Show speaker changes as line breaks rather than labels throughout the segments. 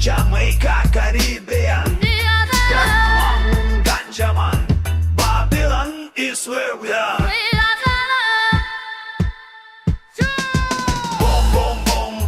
Jamaica, Caribbean, ganja man, Babylon is where we are.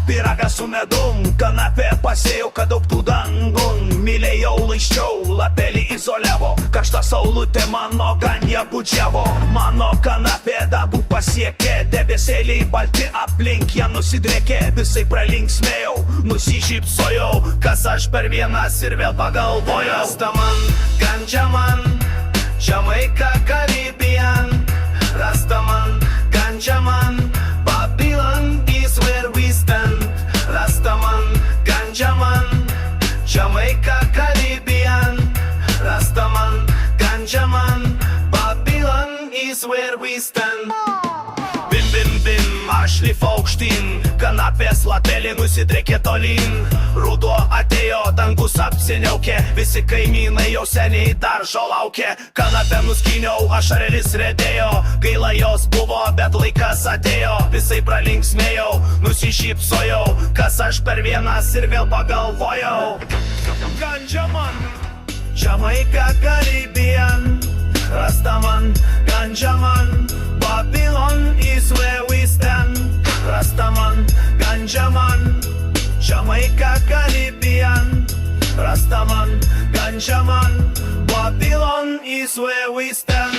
Piraga su medum, kanapė pasėjauka daug tų dangun. Mylėjau, laiščiau, lapelį izoliavo, karšta saulutė mano gan ją budžiavo. Mano kanapė dabų pasiekė, debesėliai balti aplink ją nusidrėkė. Visai pralinksmėjau, nusišypsojau, kas aš per vienas ir vėl pagalvojau. Rastaman, ganja man, Jamaica, Caribbean. Rastaman, ganja man, Babylon is where we stand. Rastaman, ganja man, Jamaica, Caribbean. Rastaman, ganja man, Babylon is where we stand. Bim, bim, bim, aš lipu aukštyn, kanapės lapelį nusidrėkė tolyn. Ruduo atėjo, dangus apsiniaukė, visi kaimynai jau seniai daržo laukė. Kanapę nuskyniau, ašarelis redėjo, gaila jos buvo, bet laikas atėjo. Visai pralinksmėjau, nusišypsojau, kas aš per vienas ir vėl pagalvojau. Ganja man, Jamaica, Caribbean. Rastaman, ganja man, Babylon is where we stand. Rastaman, ganja man, Jamaica, Caribbean. Rastaman, ganja man, Babylon is where we stand.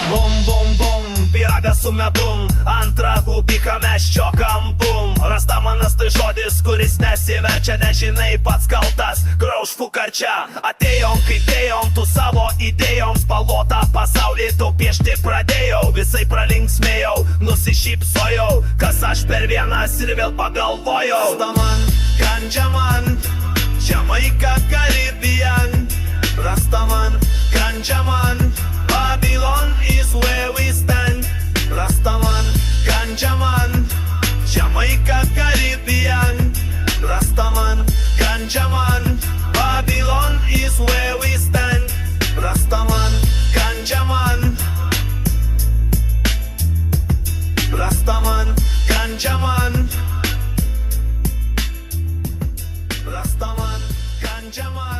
Bum, bum, bum, piragas su medum, antrą kubiką mes čiokam, bum. Rastamanas tai žodis, kuris nesiverčia, nežinai pats kaltas, grauž fukarčia. Atėjom, kai dėjom, tu savo idėjom, spalvotą pasaulį tu piešti pradėjau. Visai pralinksmėjau, nusišypsojau, kas aš per vienas ir vėl pagalvojau. Rastaman, ganja man, Jamaica, Caribbean. Rastaman, ganja man, Babylon is where we stand. Rastaman, ganja man, Jamaica, Caribbean. Rastaman, ganja man, Babylon is where we stand. Rastaman, ganja man. Rastaman, ganja man. Rastaman, ganja man.